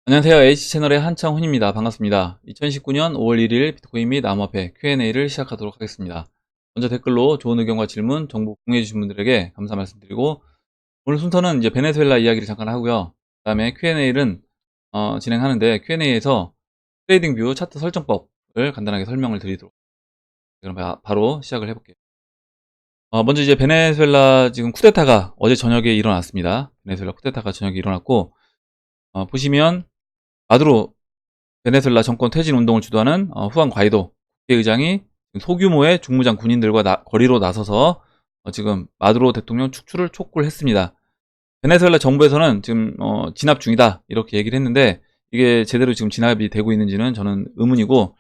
안녕하세요. H채널의 한창훈입니다. 반갑습니다. 2019년 5월 1일 비트코인 및 암호화폐 Q&A를 시작하도록 하겠습니다. 먼저 댓글로 좋은 의견과 질문, 정보 공유해주신 분들에게 감사 말씀드리고, 오늘 순서는 이제 베네수엘라 이야기를 잠깐 하고요. 그 다음에 Q&A를 진행하는데, Q&A에서 트레이딩 뷰 차트 설정법을 간단하게 설명을 드리도록. 그럼 바로 시작을 해볼게요. 먼저 이제 베네수엘라 지금 쿠데타가 어제 저녁에 일어났습니다. 베네수엘라 쿠데타가 저녁에 일어났고, 보시면 마두로 베네수엘라 정권 퇴진 운동을 주도하는 후안 과이도 국회의장이 소규모의 중무장 군인들과 거리로 나서서 지금 마두로 대통령 축출을 촉구를 했습니다. 베네수엘라 정부에서는 지금 진압 중이다 이렇게 얘기를 했는데, 이게 제대로 지금 진압이 되고 있는지는 저는 의문이고,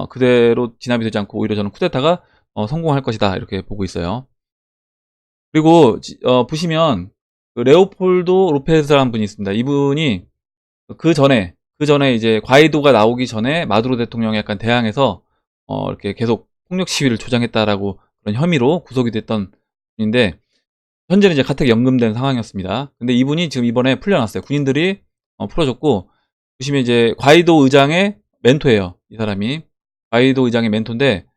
그대로 진압이 되지 않고 오히려 저는 쿠데타가 성공할 것이다 이렇게 보고 있어요. 그리고 보시면 그 레오폴도 로페즈라는 분이 있습니다. 이분이 그 전에 이제 과이도가 나오기 전에 마두로 대통령에 약간 대항해서 이렇게 계속 폭력 시위를 조장했다라고 그런 혐의로 구속이 됐던 분인데, 현재는 이제 가택 연금된 상황이었습니다. 근데 이분이 지금 이번에 풀려났어요. 군인들이 풀어줬고, 보시면 이제 과이도 의장의 멘토예요. 이 사람이 과이도 의장의 멘토인데,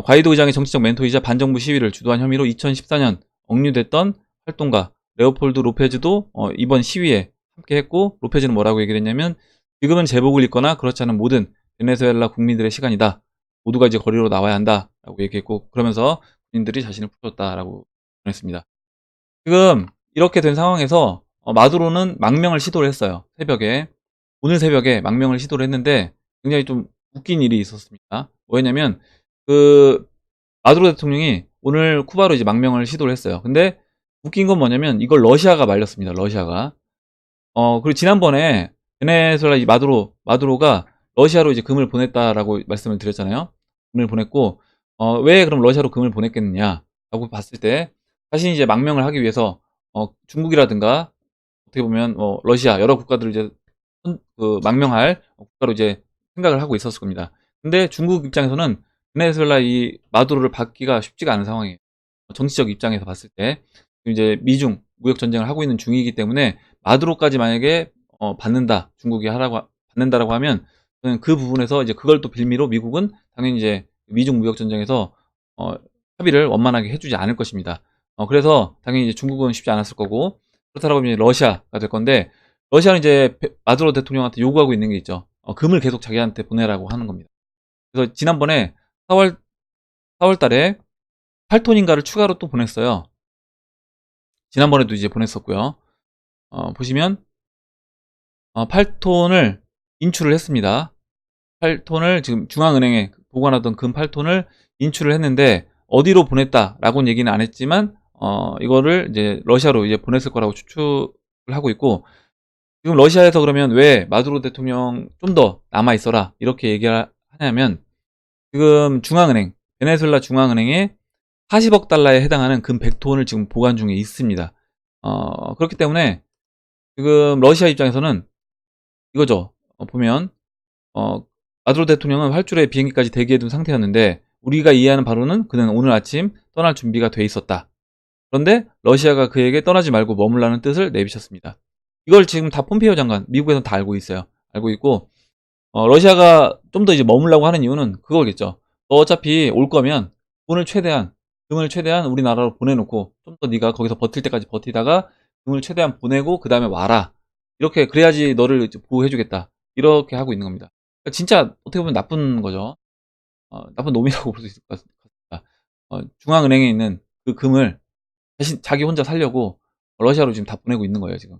과이도 의장의 정치적 멘토이자 반정부 시위를 주도한 혐의로 2014년 억류됐던 활동가 레오폴드 로페즈도 이번 시위에 함께했고, 로페즈는 뭐라고 얘기를 했냐면, 지금은 제복을 입거나 그렇지 않은 모든 베네수엘라 국민들의 시간이다. 모두가 이제 거리로 나와야 한다. 라고 얘기했고, 그러면서 군인들이 자신을 풀었다라고 전했습니다. 지금 이렇게 된 상황에서 마두로는 망명을 시도를 했어요. 오늘 새벽에 망명을 시도를 했는데 굉장히 좀 웃긴 일이 있었습니다. 뭐였냐면, 그 마두로 대통령이 오늘 쿠바로 이제 망명을 시도를 했어요. 근데 웃긴 건 뭐냐면 이걸 러시아가 말렸습니다. 러시아가. 그리고 지난번에 베네수엘라 이 마두로가 러시아로 이제 금을 보냈다라고 말씀을 드렸잖아요. 금을 보냈고, 왜 그럼 러시아로 금을 보냈겠느냐라고 봤을 때, 자신이 이제 망명을 하기 위해서, 중국이라든가, 어떻게 보면, 러시아, 여러 국가들을 이제, 망명할 국가로 이제 생각을 하고 있었을 겁니다. 근데 중국 입장에서는 베네수엘라 이 마두로를 받기가 쉽지가 않은 상황이에요. 정치적 입장에서 봤을 때. 이제 미중 무역 전쟁을 하고 있는 중이기 때문에 마두로까지 만약에 중국이 받는다라고 하면, 저는 그 부분에서 이제 그걸 또 빌미로 미국은 당연히 이제 미중 무역 전쟁에서 합의를 원만하게 해주지 않을 것입니다. 그래서 당연히 이제 중국은 쉽지 않았을 거고, 그렇다고 하면 이제 러시아가 될 건데, 러시아는 이제 마두로 대통령한테 요구하고 있는 게 있죠. 금을 계속 자기한테 보내라고 하는 겁니다. 그래서 지난번에 4월 달에 8톤인가를 추가로 또 보냈어요. 지난번에도 이제 보냈었고요. 보시면 8톤을 인출을 했습니다. 8톤을 지금 중앙은행에 보관하던 금 8톤을 인출을 했는데, 어디로 보냈다라고는 얘기는 안 했지만 이거를 이제 러시아로 이제 보냈을 거라고 추측을 하고 있고, 지금 러시아에서 그러면 왜 마두로 대통령 좀 더 남아 있어라 이렇게 얘기를 하냐면, 지금 베네수엘라 중앙은행에 40억 달러에 해당하는 금 100톤을 지금 보관 중에 있습니다. 그렇기 때문에 지금 러시아 입장에서는 이거죠. 보면 마두로 대통령은 활주로에 비행기까지 대기해둔 상태였는데, 우리가 이해하는 바로는 그는 오늘 아침 떠날 준비가 돼 있었다. 그런데 러시아가 그에게 떠나지 말고 머물라는 뜻을 내비쳤습니다. 이걸 지금 다 폼페이오 장관, 미국에서는 다 알고 있어요. 알고 있고, 러시아가 좀 더 이제 머물라고 하는 이유는 그거겠죠. 너 어차피 올 거면 금을 최대한 우리나라로 보내놓고 좀 더 네가 거기서 버틸 때까지 버티다가 금을 최대한 보내고 그 다음에 와라. 이렇게 그래야지 너를 이제 보호해주겠다. 이렇게 하고 있는 겁니다. 그러니까 진짜 어떻게 보면 나쁜 거죠. 나쁜 놈이라고 볼 수 있을 것 같습니다. 중앙은행에 있는 그 금을 자기 혼자 살려고 러시아로 지금 다 보내고 있는 거예요, 지금.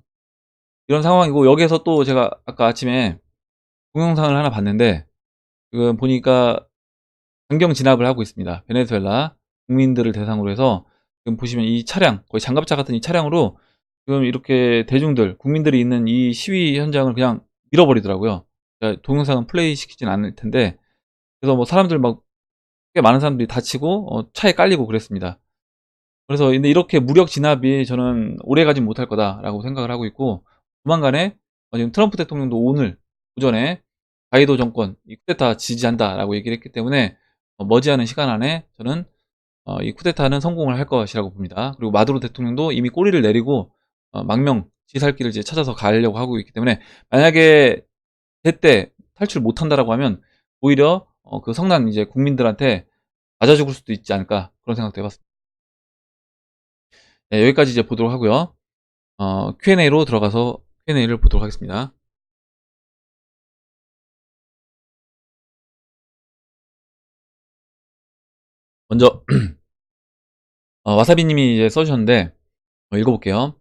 이런 상황이고, 여기에서 또 제가 아까 아침에 동영상을 하나 봤는데, 지금 보니까 강경 진압을 하고 있습니다. 베네수엘라 국민들을 대상으로 해서 지금 보시면 이 차량, 거의 장갑차 같은 이 차량으로 지금 이렇게 국민들이 있는 이 시위 현장을 그냥 밀어버리더라고요. 동영상은 플레이 시키진 않을 텐데, 그래서 뭐 사람들 막 꽤 많은 사람들이 다치고 차에 깔리고 그랬습니다. 그래서 근데 이렇게 무력 진압이 저는 오래 가진 못할 거다라고 생각을 하고 있고, 조만간에 지금 트럼프 대통령도 오늘 오전에 가이도 정권 이 쿠데타 지지한다라고 얘기를 했기 때문에 머지않은 시간 안에 저는 이 쿠데타는 성공을 할 것이라고 봅니다. 그리고 마두로 대통령도 이미 꼬리를 내리고 망명 지살길을 이제 찾아서 가려고 하고 있기 때문에, 만약에 제때 탈출 못한다라고 하면 오히려 그 성난 이제 국민들한테 맞아 죽을 수도 있지 않을까 그런 생각도 해봤습니다. 네, 여기까지 이제 보도록 하고요. Q&A로 들어가서 Q&A를 보도록 하겠습니다. 먼저 와사비님이 이제 써주셨는데 읽어볼게요.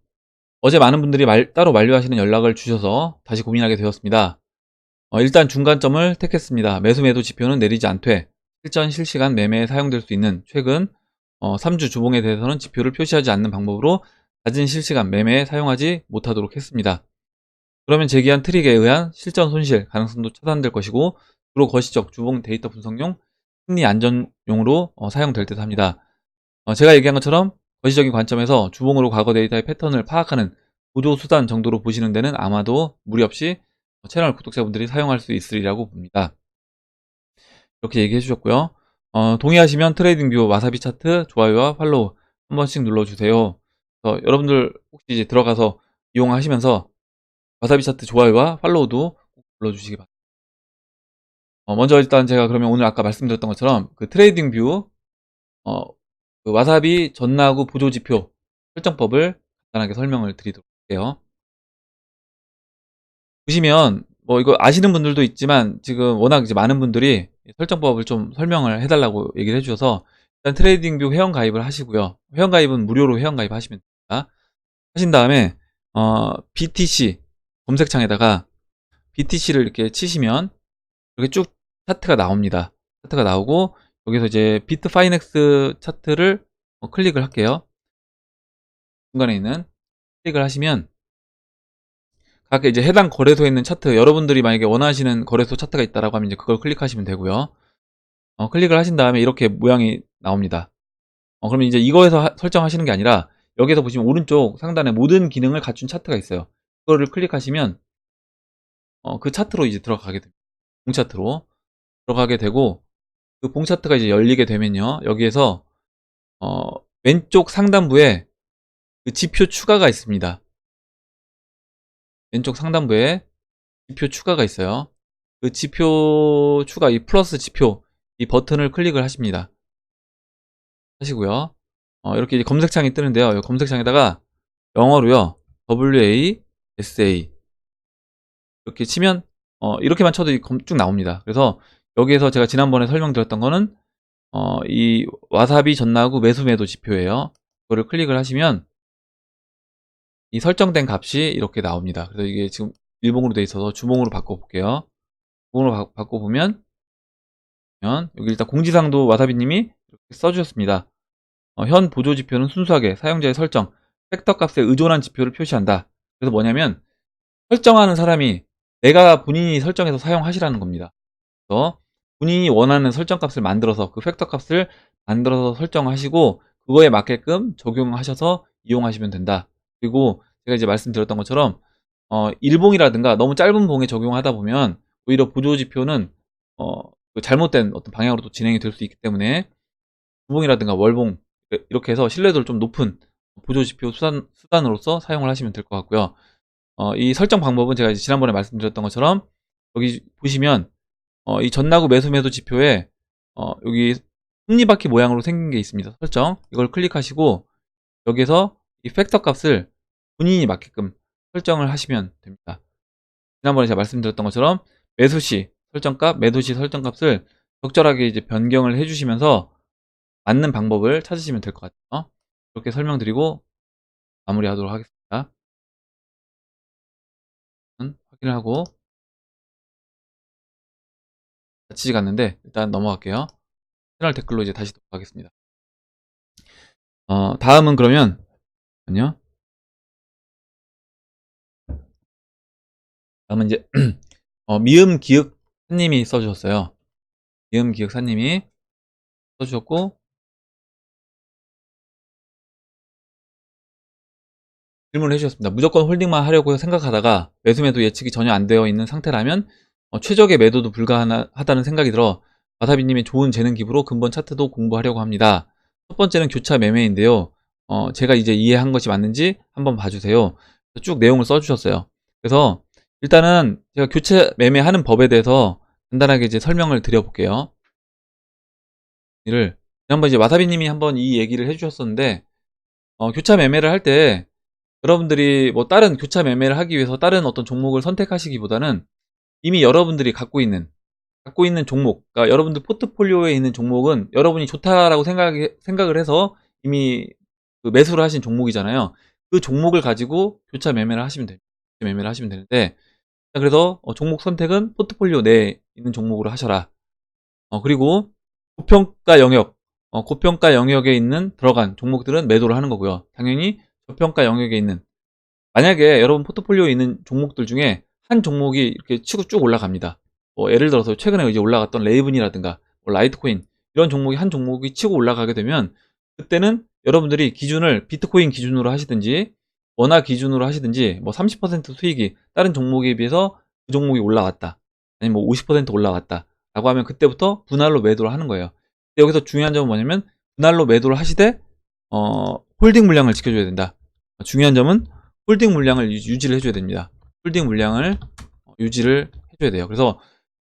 어제 많은 분들이 따로 만료하시는 연락을 주셔서 다시 고민하게 되었습니다. 일단 중간점을 택했습니다. 매수 매도 지표는 내리지 않되 실전 실시간 매매에 사용될 수 있는 최근 3주 주봉에 대해서는 지표를 표시하지 않는 방법으로 낮은 실시간 매매에 사용하지 못하도록 했습니다. 그러면 제기한 트릭에 의한 실전 손실 가능성도 차단될 것이고 주로 거시적 주봉 데이터 분석용 심리 안전용으로 사용될 듯 합니다. 제가 얘기한 것처럼 거시적인 관점에서 주봉으로 과거 데이터의 패턴을 파악하는 보조 수단 정도로 보시는 데는 아마도 무리 없이 채널 구독자분들이 사용할 수 있으리라고 봅니다. 이렇게 얘기해 주셨고요. 동의하시면 트레이딩뷰 와사비 차트 좋아요와 팔로우 한 번씩 눌러주세요. 여러분들 혹시 이제 들어가서 이용하시면서 와사비 차트 좋아요와 팔로우도 꼭 눌러주시기 바랍니다. 먼저 일단 제가 그러면 오늘 아까 말씀드렸던 것처럼 그 트레이딩뷰 그 와사비 전나구 보조지표 설정법을 간단하게 설명을 드리도록 할게요. 보시면 뭐 이거 아시는 분들도 있지만 지금 워낙 이제 많은 분들이 설정법을 좀 설명을 해달라고 얘기를 해주셔서 일단 트레이딩뷰 회원 가입을 하시고요. 회원 가입은 무료로 회원 가입하시면 됩니다. 하신 다음에 BTC 검색창에다가 BTC를 이렇게 치시면 이렇게 쭉 차트가 나옵니다. 차트가 나오고 여기서 이제 비트파이넥스 차트를 클릭을 할게요. 중간에 있는 클릭을 하시면 각 이제 해당 거래소에 있는 차트, 여러분들이 만약에 원하시는 거래소 차트가 있다라고 하면 이제 그걸 클릭하시면 되고요. 클릭을 하신 다음에 이렇게 모양이 나옵니다. 그러면 이제 이거에서 설정하시는 게 아니라 여기서 보시면 오른쪽 상단에 모든 기능을 갖춘 차트가 있어요. 그거를 클릭하시면 그 차트로 이제 들어가게 됩니다. 봉 차트로 들어가게 되고 그 봉 차트가 이제 열리게 되면요. 여기에서 왼쪽 상단부에 그 지표 추가가 있습니다. 왼쪽 상단부에 지표 추가가 있어요. 그 지표 추가, 이 플러스 지표, 이 버튼을 클릭을 하십니다. 하시고요. 이렇게 이제 검색창이 뜨는데요. 이 검색창에다가 영어로요. WASA 이렇게 치면 이렇게만 쳐도 쭉 나옵니다. 그래서 여기에서 제가 지난번에 설명드렸던 거는 이 와사비 전나구 매수 매도 지표예요. 그거를 클릭을 하시면 이 설정된 값이 이렇게 나옵니다. 그래서 이게 지금 일봉으로 되어 있어서 주봉으로 바꿔볼게요. 주봉으로 바꿔보면 여기 일단 공지사항도 와사비님이 이렇게 써주셨습니다. 현 보조 지표는 순수하게 사용자의 설정, 팩터 값에 의존한 지표를 표시한다. 그래서 뭐냐면 설정하는 사람이 내가 본인이 설정해서 사용하시라는 겁니다. 그래서 본인이 원하는 설정 값을 만들어서 그 팩터 값을 만들어서 설정하시고 그거에 맞게끔 적용하셔서 이용하시면 된다. 그리고 제가 이제 말씀드렸던 것처럼 일봉이라든가 너무 짧은 봉에 적용하다 보면 오히려 보조 지표는 그 잘못된 어떤 방향으로 또 진행이 될 수 있기 때문에 주봉이라든가 월봉 이렇게 해서 신뢰도를 좀 높은 보조 지표 수단으로서 사용을 하시면 될 것 같고요. 이 설정 방법은 제가 이제 지난번에 말씀드렸던 것처럼 여기 보시면 이 전나구 매수 매도 지표에 여기 톱니바퀴 모양으로 생긴 게 있습니다. 설정 이걸 클릭하시고 여기서 이 팩터 값을 본인이 맞게끔 설정을 하시면 됩니다. 지난번에 제가 말씀드렸던 것처럼 매수시 설정값, 매도시 설정값을 적절하게 이제 변경을 해주시면서 맞는 방법을 찾으시면 될 것 같아요. 이렇게 설명드리고 마무리하도록 하겠습니다. 확인을 하고 마치지 갔는데 일단 넘어갈게요. 채널 댓글로 이제 다시 돌아가겠습니다. 다음은 그러면 아니요. 다음은 이제 미음 기획 사님이 써주셨어요. 미음 기획 사님이 써주셨고 질문을 해주셨습니다. 무조건 홀딩만 하려고 생각하다가 매수 매도 예측이 전혀 안 되어 있는 상태라면 최적의 매도도 불가하다는 생각이 들어 와사비님의 좋은 재능 기부로 근본 차트도 공부하려고 합니다. 첫 번째는 교차 매매인데요. 제가 이제 이해한 것이 맞는지 한번 봐주세요. 쭉 내용을 써주셨어요. 그래서 일단은 제가 교차 매매하는 법에 대해서 간단하게 이제 설명을 드려볼게요. 이를 지난번 이제 와사비님이 한번 이 얘기를 해주셨었는데, 교차 매매를 할 때 여러분들이 뭐 다른 교차 매매를 하기 위해서 다른 어떤 종목을 선택하시기보다는 이미 여러분들이 갖고 있는 종목, 그러니까 여러분들 포트폴리오에 있는 종목은 여러분이 좋다라고 생각을 해서 이미 그 매수를 하신 종목이잖아요. 그 종목을 가지고 교차 매매를 하시면 돼요. 매매를 하시면 되는데, 자, 그래서 종목 선택은 포트폴리오 내에 있는 종목으로 하셔라. 그리고 고평가 영역, 고평가 영역에 있는 들어간 종목들은 매도를 하는 거고요. 당연히 저평가 영역에 있는, 만약에 여러분 포트폴리오에 있는 종목들 중에 한 종목이 이렇게 치고 쭉 올라갑니다. 뭐 예를 들어서 최근에 이제 올라갔던 레이븐이라든가 뭐 라이트코인, 이런 종목이 한 종목이 치고 올라가게 되면, 그때는 여러분들이 기준을 비트코인 기준으로 하시든지 원화 기준으로 하시든지, 뭐 30% 수익이 다른 종목에 비해서 그 종목이 올라왔다, 아니면 뭐 50% 올라왔다 라고 하면 그때부터 분할로 매도를 하는 거예요. 근데 여기서 중요한 점은 뭐냐면, 분할로 매도를 하시되 홀딩 물량을 지켜줘야 된다. 중요한 점은 홀딩 물량을 유지를 해줘야 됩니다. 홀딩 물량을 유지를 해줘야 돼요. 그래서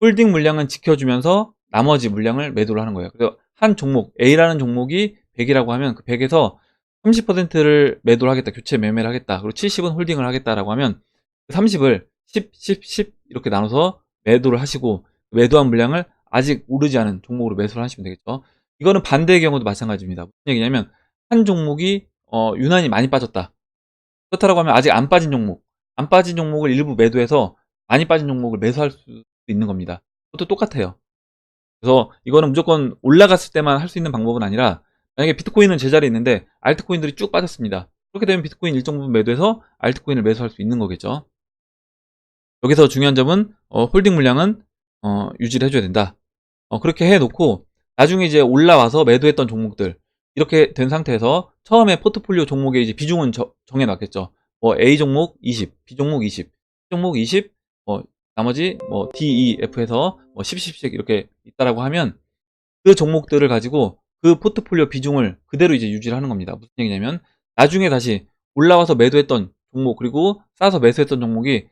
홀딩 물량은 지켜주면서 나머지 물량을 매도를 하는 거예요. 그래서 한 종목, A라는 종목이 100이라고 하면 그 100에서 30%를 매도를 하겠다, 교체 매매를 하겠다, 그리고 70은 홀딩을 하겠다라고 하면 30을 10, 10, 10 이렇게 나눠서 매도를 하시고, 매도한 물량을 아직 오르지 않은 종목으로 매수를 하시면 되겠죠. 이거는 반대의 경우도 마찬가지입니다. 무슨 얘기냐면, 한 종목이 유난히 많이 빠졌다. 그렇다고 하면 아직 안 빠진 종목을 일부 매도해서 많이 빠진 종목을 매수할 수 있는 겁니다. 그것도 똑같아요. 그래서 이거는 무조건 올라갔을 때만 할 수 있는 방법은 아니라, 만약에 비트코인은 제자리에 있는데 알트코인들이 쭉 빠졌습니다. 그렇게 되면 비트코인 일정 부분 매도해서 알트코인을 매수할 수 있는 거겠죠. 여기서 중요한 점은 홀딩 물량은 유지를 해줘야 된다. 그렇게 해놓고 나중에 이제 올라와서 매도했던 종목들, 이렇게 된 상태에서 처음에 포트폴리오 종목의 이제 비중은 정해놨겠죠. 뭐 A 종목 20, B 종목 20, C 종목 20, 나머지 뭐 D, E, F에서 뭐 10, 10씩 이렇게 있다라고 하면, 그 종목들을 가지고 그 포트폴리오 비중을 그대로 이제 유지를 하는 겁니다. 무슨 얘기냐면, 나중에 다시 올라와서 매도했던 종목, 그리고 싸서 매수했던 종목이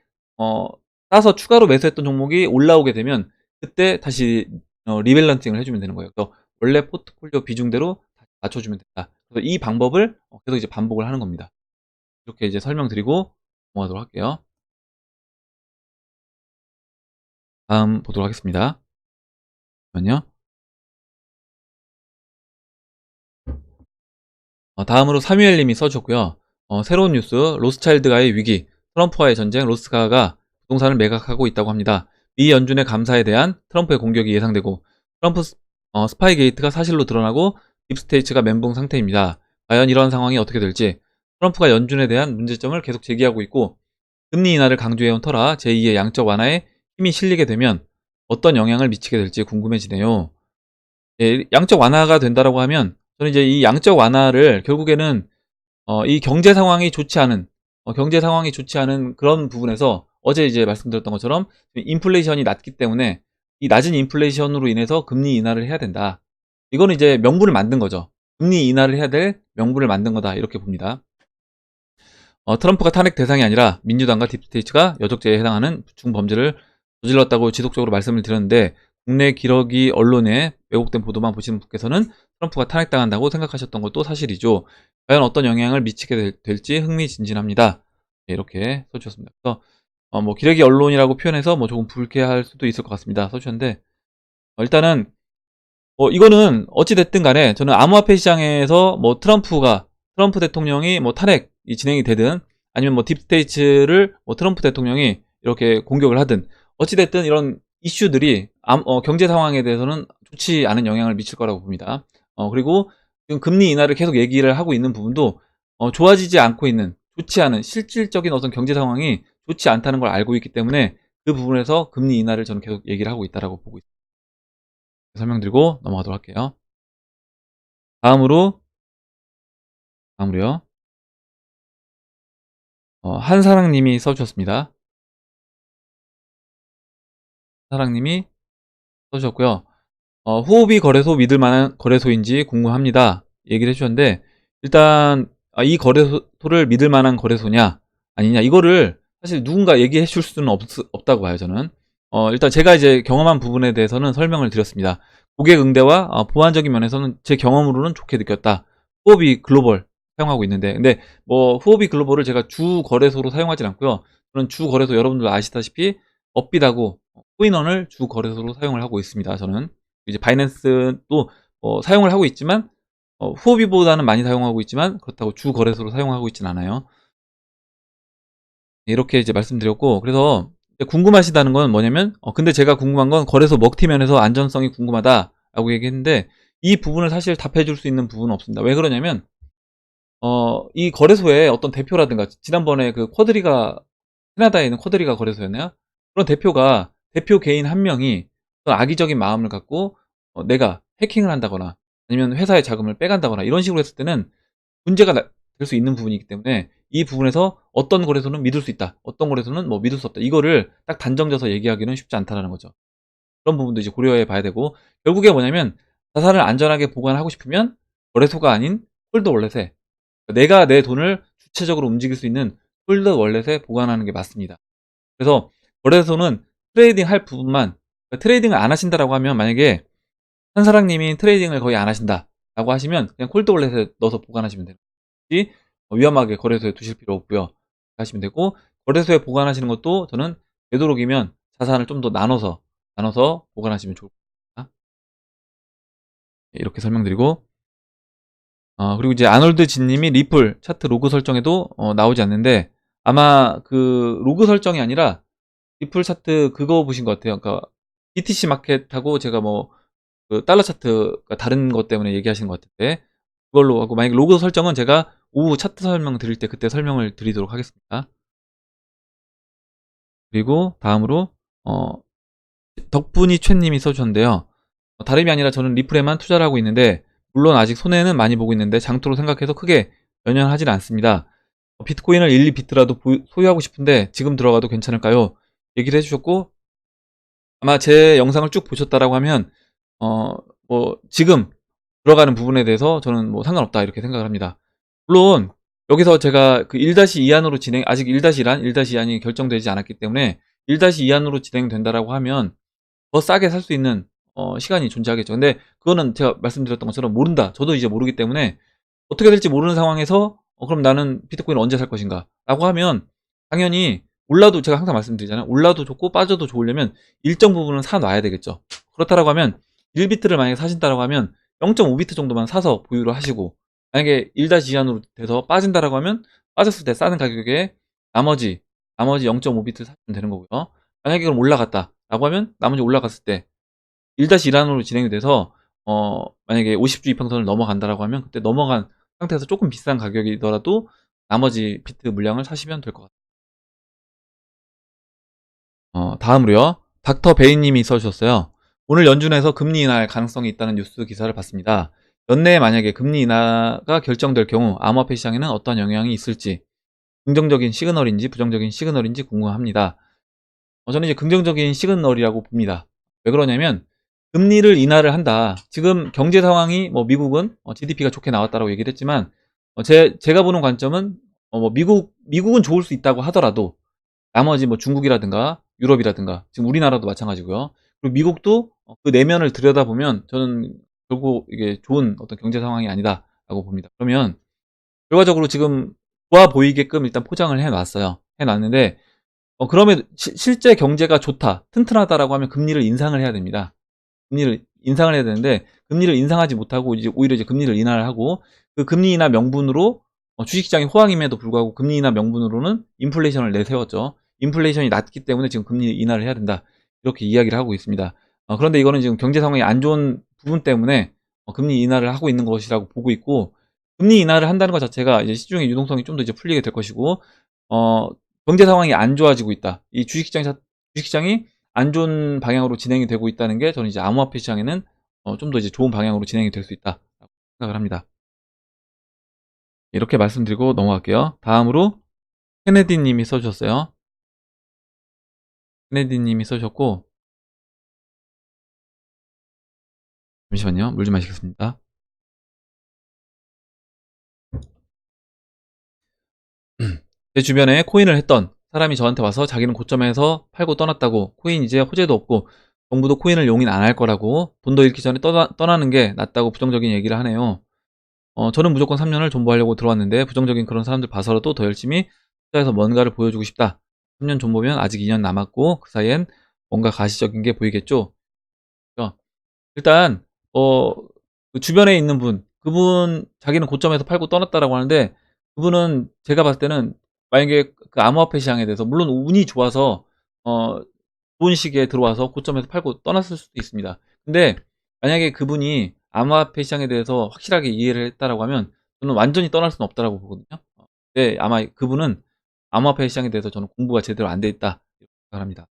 싸서 추가로 매수했던 종목이 올라오게 되면 그때 다시 리밸런싱을 해주면 되는 거예요. 그래서 원래 포트폴리오 비중대로 다시 맞춰주면 된다. 그래서 이 방법을 계속 이제 반복을 하는 겁니다. 이렇게 이제 설명드리고 넘어가도록 할게요. 다음 보도록 하겠습니다. 잠깐만요. 다음으로 사뮤엘님이 써주셨고요. 새로운 뉴스, 로스차일드가의 위기, 트럼프와의 전쟁, 로스가가 부동산을 매각하고 있다고 합니다. 미 연준의 감사에 대한 트럼프의 공격이 예상되고, 트럼프 스파이 게이트가 사실로 드러나고 딥스테이츠가 멘붕 상태입니다. 과연 이런 상황이 어떻게 될지, 트럼프가 연준에 대한 문제점을 계속 제기하고 있고, 금리 인하를 강조해온 터라 제2의 양적 완화에 힘이 실리게 되면 어떤 영향을 미치게 될지 궁금해지네요. 예, 양적 완화가 된다라고 하면, 저는 이제 이 양적 완화를 결국에는 이 경제 상황이 좋지 않은 그런 부분에서, 어제 이제 말씀드렸던 것처럼 인플레이션이 낮기 때문에 이 낮은 인플레이션으로 인해서 금리 인하를 해야 된다. 이거는 이제 명분을 만든 거죠. 금리 인하를 해야 될 명분을 만든 거다, 이렇게 봅니다. 트럼프가 탄핵 대상이 아니라 민주당과 딥스테이츠가 여적죄에 해당하는 중범죄를 저질렀다고 지속적으로 말씀을 드렸는데, 국내 기러기 언론의 왜곡된 보도만 보시는 분께서는 트럼프가 탄핵당한다고 생각하셨던 것도 사실이죠. 과연 어떤 영향을 미치게 될지 흥미진진합니다. 네, 이렇게 써주셨습니다. 그래서 뭐 기러기 언론이라고 표현해서 뭐 조금 불쾌할 수도 있을 것 같습니다. 써주셨는데, 일단은 이거는 어찌 됐든 간에 저는 암호화폐 시장에서 뭐 트럼프 대통령이 뭐 탄핵이 진행이 되든, 아니면 뭐 딥스테이츠를 뭐 트럼프 대통령이 이렇게 공격을 하든, 어찌 됐든 이런 이슈들이 경제 상황에 대해서는 좋지 않은 영향을 미칠 거라고 봅니다. 그리고 지금 금리 인하를 계속 얘기를 하고 있는 부분도 좋아지지 않고 있는, 좋지 않은 실질적인 어떤 경제 상황이 좋지 않다는 걸 알고 있기 때문에, 그 부분에서 금리 인하를 저는 계속 얘기를 하고 있다라고 보고 있습니다. 설명드리고 넘어가도록 할게요. 다음으로요. 한사랑님이 써주셨습니다. 사랑님이 써주셨고요. 후오비 거래소 믿을 만한 거래소인지 궁금합니다, 얘기를 해주셨는데, 일단 이 거래소를 믿을 만한 거래소냐 아니냐, 이거를 사실 누군가 얘기해 줄 수는 없다고 봐요, 저는. 일단 제가 이제 경험한 부분에 대해서는 설명을 드렸습니다. 고객 응대와 보안적인 면에서는 제 경험으로는 좋게 느꼈다. 후오비 글로벌 사용하고 있는데, 근데 뭐 후오비 글로벌을 제가 주 거래소로 사용하진 않고요. 저는 주 거래소 여러분들 아시다시피 업비트하고 코인원을 주 거래소로 사용을 하고 있습니다. 저는 이제 바이낸스도 사용을 하고 있지만 후오비보다는 많이 사용하고 있지만 그렇다고 주 거래소로 사용하고 있진 않아요. 이렇게 이제 말씀드렸고, 그래서 궁금하시다는 건 뭐냐면, 근데 제가 궁금한 건 거래소 먹튀면에서 안전성이 궁금하다라고 얘기했는데, 이 부분을 사실 답해줄 수 있는 부분은 없습니다. 왜 그러냐면, 이 거래소의 어떤 대표라든가, 지난번에 그 캐나다에 있는 쿼드리가 거래소였나요? 그런 대표 개인 한 명이 어떤 악의적인 마음을 갖고, 내가 해킹을 한다거나, 아니면 회사의 자금을 빼간다거나, 이런 식으로 했을 때는 문제가 될 수 있는 부분이기 때문에 이 부분에서 어떤 거래소는 믿을 수 있다, 어떤 거래소는 뭐 믿을 수 없다, 이거를 딱 단정져서 얘기하기는 쉽지 않다라는 거죠. 그런 부분도 이제 고려해 봐야 되고, 결국에 뭐냐면 자산을 안전하게 보관하고 싶으면 거래소가 아닌 홀더 월렛에, 내가 내 돈을 주체적으로 움직일 수 있는 홀더 월렛에 보관하는 게 맞습니다. 그래서 거래소는 트레이딩 할 부분만, 그러니까 트레이딩을 안 하신다라고 하면, 만약에 한사랑님이 트레이딩을 거의 안 하신다 라고 하시면 그냥 콜드 월렛에 넣어서 보관하시면 돼요. 위험하게 거래소에 두실 필요 없고요. 하시면 되고, 거래소에 보관하시는 것도 저는 되도록이면 자산을 좀 더 나눠서 보관하시면 좋을 것 같습니다. 이렇게 설명드리고, 그리고 이제 아놀드 진님이 리플 차트 로그 설정에도 나오지 않는데, 아마 그 로그 설정이 아니라 리플 차트 그거 보신 것 같아요. 그러니까 BTC 마켓하고 제가 뭐 그 달러 차트가 다른 것 때문에 얘기하시는 것 같은데, 그걸로 하고, 만약에 로그 설정은 제가 오후 차트 설명 드릴 때 그때 설명을 드리도록 하겠습니다. 그리고 다음으로 덕분이 최님이 써주셨는데요. 다름이 아니라 저는 리플에만 투자를 하고 있는데, 물론 아직 손해는 많이 보고 있는데 장투로 생각해서 크게 연연하진 않습니다. 비트코인을 1, 2비트라도 소유하고 싶은데 지금 들어가도 괜찮을까요? 얘기를 해주셨고, 아마 제 영상을 쭉 보셨다라고 하면 뭐 지금 들어가는 부분에 대해서 저는 뭐 상관없다 이렇게 생각을 합니다. 물론 여기서 제가 그 1-2 안으로 아직 1-1안, 1-2안이 결정되지 않았기 때문에 1-2 안으로 진행된다라고 하면 더 싸게 살 수 있는 시간이 존재하겠죠. 근데 그거는 제가 말씀드렸던 것처럼 모른다. 저도 이제 모르기 때문에 어떻게 될지 모르는 상황에서 그럼 나는 비트코인을 언제 살 것인가 라고 하면, 당연히 올라도, 제가 항상 말씀드리잖아요. 올라도 좋고 빠져도 좋으려면 일정 부분은 사놔야 되겠죠. 그렇다라고 하면 1비트를 만약에 사신다라고 하면 0.5비트 정도만 사서 보유를 하시고, 만약에 1-2안으로 돼서 빠진다라고 하면 빠졌을 때 싸는 가격에 나머지 0.5비트 사시면 되는 거고요. 만약에 그럼 올라갔다 라고 하면 나머지 올라갔을 때 1-1안으로 진행이 돼서 만약에 50주 이평선을 넘어간다라고 하면 그때 넘어간 상태에서 조금 비싼 가격이더라도 나머지 비트 물량을 사시면 될 것 같아요. 다음으로요. 닥터 베이님이 써주셨어요. 오늘 연준에서 금리 인하할 가능성이 있다는 뉴스 기사를 봤습니다. 연내에 만약에 금리 인하가 결정될 경우 암호화폐 시장에는 어떤 영향이 있을지, 긍정적인 시그널인지 부정적인 시그널인지 궁금합니다. 저는 이제 긍정적인 시그널이라고 봅니다. 왜 그러냐면, 금리를 인하를 한다. 지금 경제 상황이 뭐 미국은 GDP가 좋게 나왔다라고 얘기를 했지만, 제가 보는 관점은 뭐 미국은 좋을 수 있다고 하더라도 나머지 뭐 중국이라든가 유럽이라든가 지금 우리나라도 마찬가지고요. 그리고 미국도 그 내면을 들여다보면 저는 결국 이게 좋은 어떤 경제 상황이 아니다라고 봅니다. 그러면 결과적으로 지금 좋아 보이게끔 일단 포장을 해놨어요. 해놨는데 그러면 실제 경제가 좋다, 튼튼하다라고 하면 금리를 인상을 해야 됩니다. 금리를 인상을 해야 되는데 금리를 인상하지 못하고 이제 오히려 이제 금리를 인하를 하고, 그 금리 인하 명분으로 주식시장이 호황임에도 불구하고 금리 인하 명분으로는 인플레이션을 내세웠죠. 인플레이션이 낮기 때문에 지금 금리 인하를 해야 된다, 이렇게 이야기를 하고 있습니다. 그런데 이거는 지금 경제 상황이 안 좋은 부분 때문에 금리 인하를 하고 있는 것이라고 보고 있고, 금리 인하를 한다는 것 자체가 이제 시중의 유동성이 좀 더 이제 풀리게 될 것이고, 어, 경제 상황이 안 좋아지고 있다, 이 주식시장이 안 좋은 방향으로 진행이 되고 있다는 게, 저는 이제 암호화폐 시장에는 좀 더 이제 좋은 방향으로 진행이 될 수 있다 생각을 합니다. 이렇게 말씀드리고 넘어갈게요. 다음으로 케네디 님이 써주셨어요. 케네디 님이 써주셨고, 잠시만요. 물 좀 마시겠습니다. 제 주변에 코인을 했던 사람이 저한테 와서 자기는 고점에서 팔고 떠났다고, 코인 이제 호재도 없고 정부도 코인을 용인 안 할 거라고, 돈도 잃기 전에 떠나는 게 낫다고 부정적인 얘기를 하네요. 저는 무조건 3년을 존버하려고 들어왔는데 부정적인 그런 사람들 봐서라도 더 열심히 투자해서 뭔가를 보여주고 싶다. 3년 존버면 아직 2년 남았고 그 사이엔 뭔가 가시적인 게 보이겠죠. 일단 그 주변에 있는 그분 자기는 고점에서 팔고 떠났다라고 하는데, 그분은 제가 봤을 때는 만약에 그 암호화폐 시장에 대해서 물론 운이 좋아서 어 좋은 시기에 들어와서 고점에서 팔고 떠났을 수도 있습니다. 근데 만약에 그분이 암호화폐 시장에 대해서 확실하게 이해를 했다라고 하면 저는 완전히 떠날 수는 없다라고 보거든요. 근데 아마 그분은 암호화폐 시장에 대해서 저는 공부가 제대로 안 돼 있다 이렇게 생각합니다.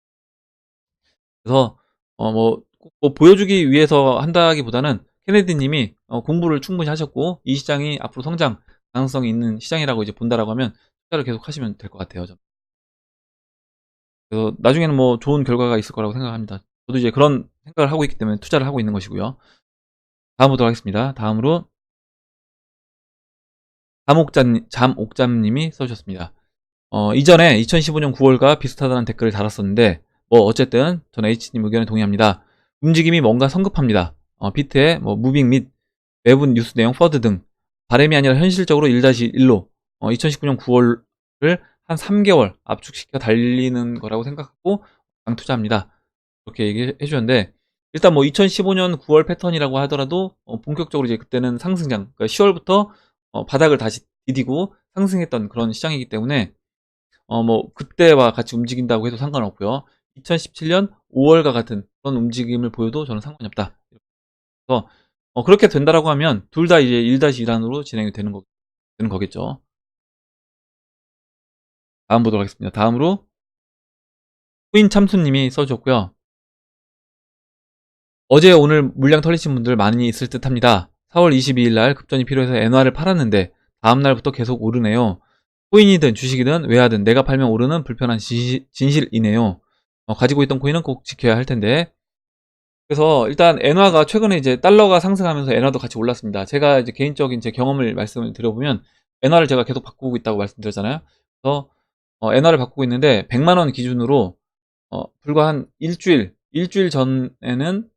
그래서 뭐 보여주기 위해서 한다기보다는 케네디 님이 공부를 충분히 하셨고 이 시장이 앞으로 성장 가능성이 있는 시장이라고 이제 본다라고 하면 투자를 계속 하시면 될 것 같아요. 그래서 나중에는 뭐 좋은 결과가 있을 거라고 생각합니다. 저도 이제 그런 생각을 하고 있기 때문에 투자를 하고 있는 것이고요. 다음 보도록 하겠습니다. 다음으로 잠옥잠님이 써주셨습니다. 이전에 2015년 9월과 비슷하다는 댓글을 달았었는데 뭐 어쨌든 저는 H님 의견에 동의합니다. 움직임이 뭔가 성급합니다. 비트의 뭐 무빙 및 외부 뉴스 내용 퍼드 등 바램이 아니라 현실적으로 1-1로 2019년 9월을 한 3개월 압축시켜 달리는 거라고 생각하고 투자합니다. 그렇게 얘기해 주셨는데, 일단 뭐 2015년 9월 패턴이라고 하더라도 본격적으로 이제 그때는 상승장, 그러니까 10월부터 바닥을 다시 디디고 상승했던 그런 시장이기 때문에 뭐 그때와 같이 움직인다고 해도 상관없고요. 2017년 5월과 같은 그런 움직임을 보여도 저는 상관이 없다. 그래서 그렇게 된다라고 하면 둘 다 이제 1-1안으로 진행이 되는 거겠죠. 다음 보도록 하겠습니다. 다음으로 후인 참수님이 써주셨고요. 어제 오늘 물량 털리신 분들 많이 있을 듯 합니다. 4월 22일 날 급전이 필요해서 엔화를 팔았는데 다음날부터 계속 오르네요. 코인이든 주식이든 외화든 내가 팔면 오르는 불편한 진실이네요. 가지고 있던 코인은 꼭 지켜야 할 텐데. 그래서 일단 엔화가 최근에 이제 달러가 상승하면서 엔화도 같이 올랐습니다. 제가 이제 개인적인 제 경험을 말씀을 드려보면 엔화를 제가 계속 바꾸고 있다고 말씀드렸잖아요. 그래서 엔화를 바꾸고 있는데 100만 원 기준으로 불과 한 일주일 전에는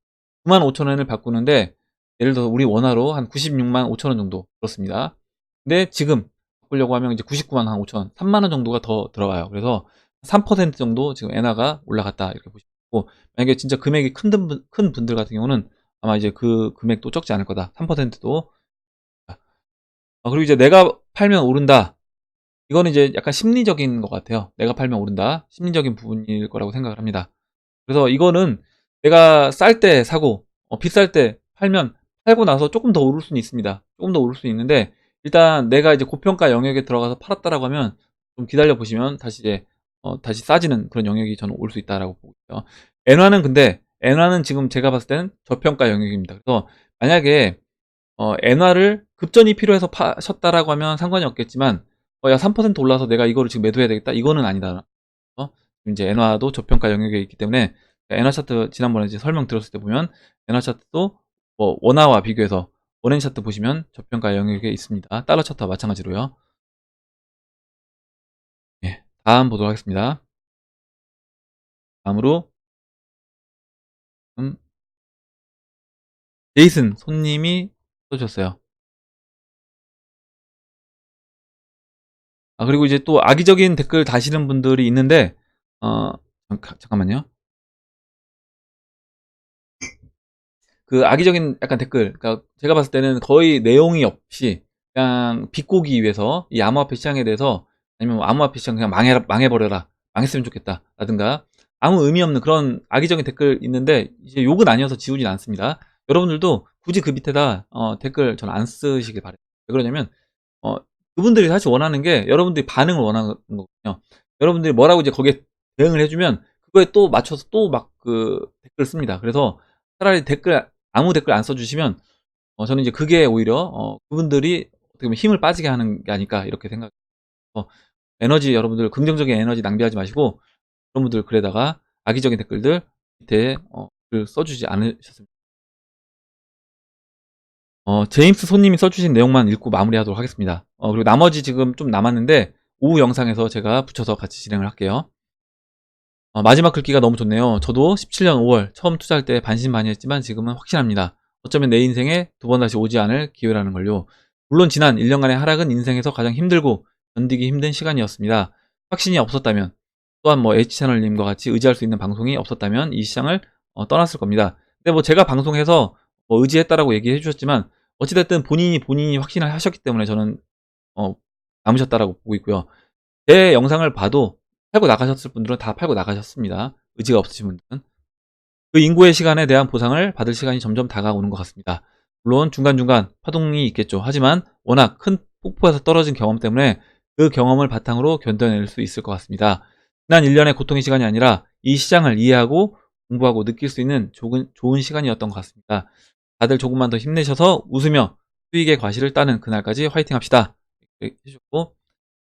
9만 5천 원을 바꾸는데, 예를 들어서 우리 원화로 한 96만 5천 원 정도 들었습니다. 근데 지금 바꾸려고 하면 이제 99만 한 5천 원, 3만 원 정도가 더 들어가요. 그래서 3% 정도 지금 엔화가 올라갔다 이렇게 보시고, 만약에 진짜 금액이 큰 분들 같은 경우는 아마 이제 그 금액도 적지 않을 거다. 3%도. 그리고 이제 내가 팔면 오른다. 이거는 이제 약간 심리적인 것 같아요. 내가 팔면 오른다. 심리적인 부분일 거라고 생각을 합니다. 그래서 이거는 내가 쌀 때 사고 비쌀 때 팔면, 팔고 나서 조금 더 오를 수는 있습니다. 조금 더 오를 수 있는데 일단 내가 이제 고평가 영역에 들어가서 팔았다라고 하면 좀 기다려 보시면 다시 이제 다시 싸지는 그런 영역이 저는 올 수 있다라고 보고 있어요. 엔화는 지금 제가 봤을 때는 저평가 영역입니다. 그래서 만약에 엔화를 급전이 필요해서 파셨다라고 하면 상관이 없겠지만 야 3% 올라서 내가 이거를 지금 매도해야 되겠다, 이거는 아니다. 이제 엔화도 저평가 영역에 있기 때문에 엔화 차트 지난번에 이제 설명드렸을 때 보면 엔화 차트도 뭐 원화와 비교해서 원엔 차트 보시면 저평가 영역에 있습니다. 달러 차트와 마찬가지로요. 예, 다음 보도록 하겠습니다. 다음으로 제이슨 손님이 써주셨어요. 그리고 이제 또 악의적인 댓글 다시는 분들이 있는데 잠깐만요. 그 악의적인 약간 댓글, 그러니까 제가 봤을 때는 거의 내용이 없이 그냥 비꼬기 위해서 이 암호화폐 시장에 대해서, 아니면 뭐 암호화폐 시장 그냥 망해버려라, 망했으면 좋겠다 라든가 아무 의미 없는 그런 악의적인 댓글 있는데 이제 욕은 아니어서 지우진 않습니다. 여러분들도 굳이 그 밑에다 댓글 전 안 쓰시길 바래요. 왜 그러냐면 어, 그분들이 사실 원하는 게 여러분들이 반응을 원하는 거거든요. 여러분들이 뭐라고 이제 거기에 대응을 해주면 그거에 또 맞춰서 또 막 그 댓글 씁니다. 그래서 차라리 아무 댓글 안 써주시면 저는 이제 그게 오히려 그분들이 어떻게 보면 힘을 빠지게 하는 게 아닐까 이렇게 생각해서, 여러분들 긍정적인 에너지 낭비하지 마시고 여러분들 글에다가 악의적인 댓글들 밑에 글 써주지 않으셨습니다. 제임스 손님이 써주신 내용만 읽고 마무리하도록 하겠습니다. 그리고 나머지 지금 좀 남았는데 오후 영상에서 제가 붙여서 같이 진행을 할게요. 마지막 글귀가 너무 좋네요. 저도 17년 5월 처음 투자할 때 반신반의했지만 지금은 확신합니다. 어쩌면 내 인생에 두 번 다시 오지 않을 기회라는 걸요. 물론 지난 1년간의 하락은 인생에서 가장 힘들고 견디기 힘든 시간이었습니다. 확신이 없었다면, 또한 뭐 H채널님과 같이 의지할 수 있는 방송이 없었다면 이 시장을 떠났을 겁니다. 근데 뭐 제가 방송에서 의지했다라고 얘기해 주셨지만 어찌됐든 본인이 확신을 하셨기 때문에 저는 어, 남으셨다라고 보고 있고요. 제 영상을 봐도 팔고 나가셨을 분들은 다 팔고 나가셨습니다. 의지가 없으신 분들은. 그 인고의 시간에 대한 보상을 받을 시간이 점점 다가오는 것 같습니다. 물론 중간중간 파동이 있겠죠. 하지만 워낙 큰 폭포에서 떨어진 경험 때문에 그 경험을 바탕으로 견뎌낼 수 있을 것 같습니다. 지난 1년의 고통의 시간이 아니라 이 시장을 이해하고 공부하고 느낄 수 있는 좋은 시간이었던 것 같습니다. 다들 조금만 더 힘내셔서 웃으며 수익의 과실을 따는 그날까지 화이팅 합시다. 이렇게 해주셨고,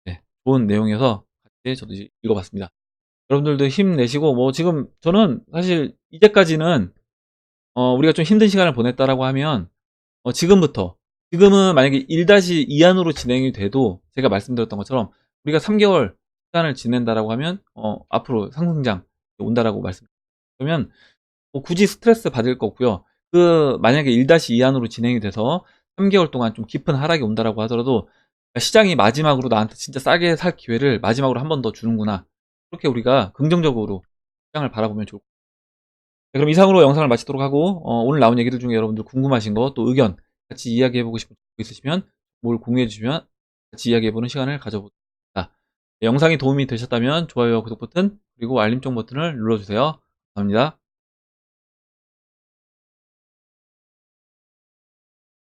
네, 좋은 내용이어서 같이 저도 이제 읽어봤습니다. 여러분들도 힘내시고, 뭐 지금 저는 사실 이제까지는 우리가 좀 힘든 시간을 보냈다라고 하면 지금부터, 지금은 만약에 1-2 안으로 진행이 돼도 제가 말씀드렸던 것처럼 우리가 3개월 시간을 지낸다라고 하면 앞으로 상승장 온다라고 그러면 뭐 굳이 스트레스 받을 거 없고요. 만약에 1-2 안으로 진행이 돼서 3개월 동안 좀 깊은 하락이 온다라고 하더라도 시장이 마지막으로 나한테 진짜 싸게 살 기회를 마지막으로 한 번 더 주는구나. 그렇게 우리가 긍정적으로 시장을 바라보면 좋을 것 같아요. 네, 그럼 이상으로 영상을 마치도록 하고 오늘 나온 얘기들 중에 여러분들 궁금하신 거 또 의견 같이 이야기해보고 싶은 거 있으시면 뭘 공유해 주시면 같이 이야기해보는 시간을 가져보겠습니다. 네, 영상이 도움이 되셨다면 좋아요와 구독 버튼 그리고 알림종 버튼을 눌러주세요. 감사합니다.